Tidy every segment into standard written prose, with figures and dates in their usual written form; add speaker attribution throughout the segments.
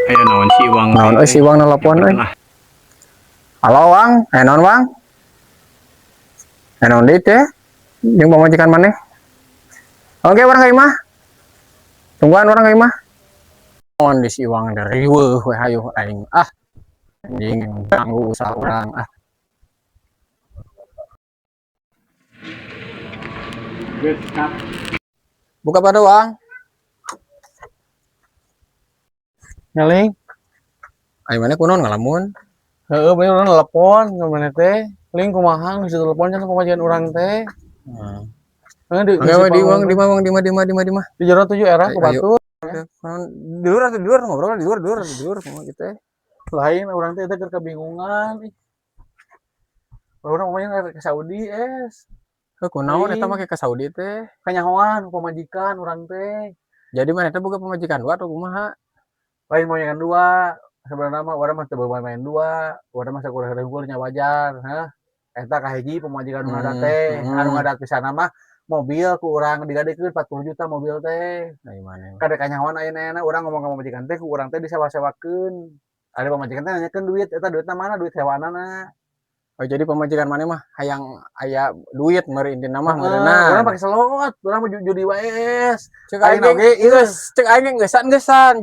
Speaker 1: Ayo naon si Iwang
Speaker 2: Naon si Iwang nelpon euy. Halo Wang, naon Wang? Naon deui teh? Jeung pamajikan maneh. Oke, orang ka imah. Tungguan orang ka imah. Naon di si Iwang dari riweuh we hayu aing. Anjing ganggu usaha urang Buka pada Wang.
Speaker 3: Nyaling,
Speaker 2: Ai maneh kunaon ngalamun?
Speaker 3: heeh bener urang telepon ka maneh teh. Ling kumaha geus telepon cenah pamajikan urang teh. Heeh
Speaker 2: Oke, we di Wang, di mah.
Speaker 3: Di jero 7 era ku
Speaker 2: Ayo.
Speaker 3: batur.
Speaker 2: Di luar ngobrol di luar ngomong gitu ya.
Speaker 3: Lain urang teh keur kebingungan. Urang pamajikan ke Saudi
Speaker 2: Kunaon eta make ke Saudi teh?
Speaker 3: kanyahoan pamajikan urang teh.
Speaker 2: Jadi mana teh boga pamajikan dua atau kumaha?
Speaker 3: Lain pamajikan dua. Sebenarnya mah urang mah teu main dua. Urang mah sakuliah unggul nya wajar, heuh. Eta kahiji pamajikan nu ngadat teh. Anu ngadat pisanna mah mobil ku urang digadekeun 40 juta mobil teh.
Speaker 2: Ai maneh.
Speaker 3: Kadek kanyahoan ayeuna urang ngomong ka pamajikan teh ku urang teh disewa-sewakeun. Ada pamajikan teh nanyakeun duit, eta duitna mana? Duit sewaanana.
Speaker 2: Oh jadi pamajikan maneh mah hayang aya duit meureun intina mah meureunna.
Speaker 3: Urang pake selot, urang mah judi wae.
Speaker 2: Cek aing oge cek aing geus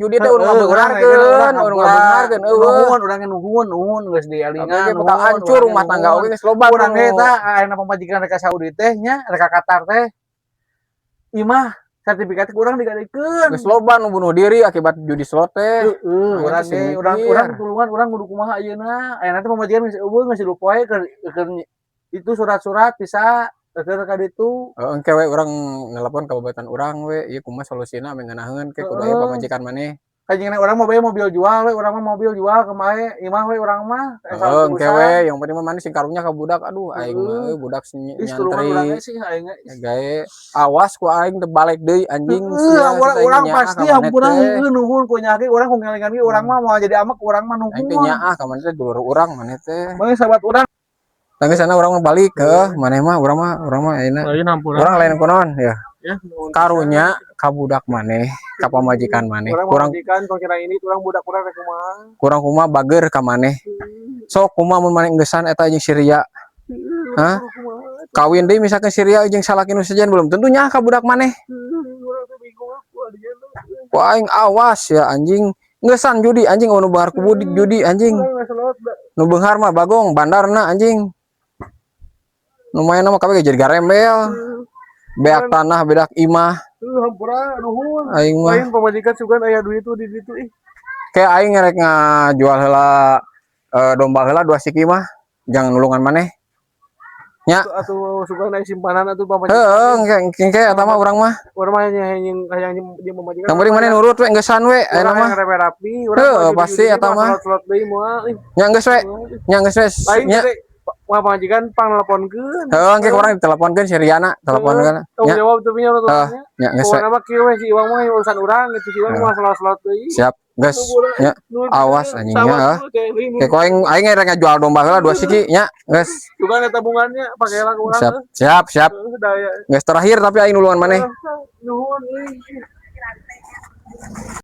Speaker 2: judi teh urang ngabeungarkeun, urang ngabeungarkeun eueuh.
Speaker 3: Urang nuhun geus dielingan.
Speaker 2: Bakal hancur rumah tangga oge geus loba
Speaker 3: urang eta ayeuna pamajikan rek ka Saudi teh nya, rek ka Qatar teh. Imah sertifikat urang digadekeun.
Speaker 2: Geus loba nu bunuh diri akibat judi slot teh.
Speaker 3: Urang ge urang tulungan urang kudu kumaha ayeuna. Ayeuna teh pamajikan geus eueuh geus dilupoe keur itu surat-surat bisa keur ka ditu.
Speaker 2: Engke we urang nelpon ka babaturan urang we, ieu kumaha solusina ame ngeunaheun ke kudu aya pamajikan maneh.
Speaker 3: Kayaknya urang mah bae mobil jual we, urang mah mobil jual kemae imah we urang mah.
Speaker 2: Engke we, yang penting mah maneh sing karunya ka budak. Aduh aing mah budak nyantri. Gawe awas ku aing teu balik deui anjing sia
Speaker 3: urang pasti hampura nuhun ku nya ge urang ku ngelingan ge urang mah moal jadi amak urang mah nuhun.
Speaker 2: Aing teh nyaah ka maneh teh dulur urang maneh teh.
Speaker 3: Mangga sahabat urang.
Speaker 2: Tangge sana urang mah balik ke maneh mah urang mah ayeuna. Urang lain kunaon ya. Karunya ka budak maneh, ka pamajikan maneh.
Speaker 3: Urang pamajikan tong kira ini urang budak urang rek kumaha.
Speaker 2: Kurang kumaha bageur ka maneh. Sok kumaha mun maneh enggesan eta jeung si Ria. Hah? Kawin deui misalkan si Ria jeung salaki nu sejen belum tentu nyaah ka budak maneh. Ku aing awas ya anjing. Enggesan judi anjing nu bahar ku budik judi anjing. Nu beunghar mah bagong bandarna anjing. Nu maenna mah kabeh jadi garembel. Beak tanah bedak imah.
Speaker 3: Hampura nuhun.
Speaker 2: Aing mah
Speaker 3: Lain pamajikan sugan aya duit tuh di ditu ih.
Speaker 2: Kayak aing rek ngajual heula domba heula 2 siki mah jangan nulungan maneh. Nya
Speaker 3: Atuh sugan aya simpanan atuh pamajikan.
Speaker 2: Heeh, engke eta mah urang mah.
Speaker 3: Urang mah hayang pamajikan.
Speaker 2: Yang penting maneh nurut we enggesan we ayeuna mah.
Speaker 3: Rapi,
Speaker 2: Heeh, pasti eta mah.
Speaker 3: Slot deui moal.
Speaker 2: Nya geus we. Nya geus we. Nya
Speaker 3: pamajikan panelponkeun.
Speaker 2: Heeh, engke urang diteleponkeun si Riana, teleponkeun.
Speaker 3: Nya jawab teu nya urang.
Speaker 2: Nya geus we.
Speaker 3: Urang mah kieu we si Iwang mah urusan urang gitu si Iwang mah slot deui.
Speaker 2: Siap, geus. Nya awas anjingnya. Kayak aing rek ngajual domba heula 2 siki nya, geus.
Speaker 3: Juga ada tabungannya pakai lah ke urang.
Speaker 2: Siap. Geus terakhir tapi aing nulungan maneh.
Speaker 3: Nuhun euy.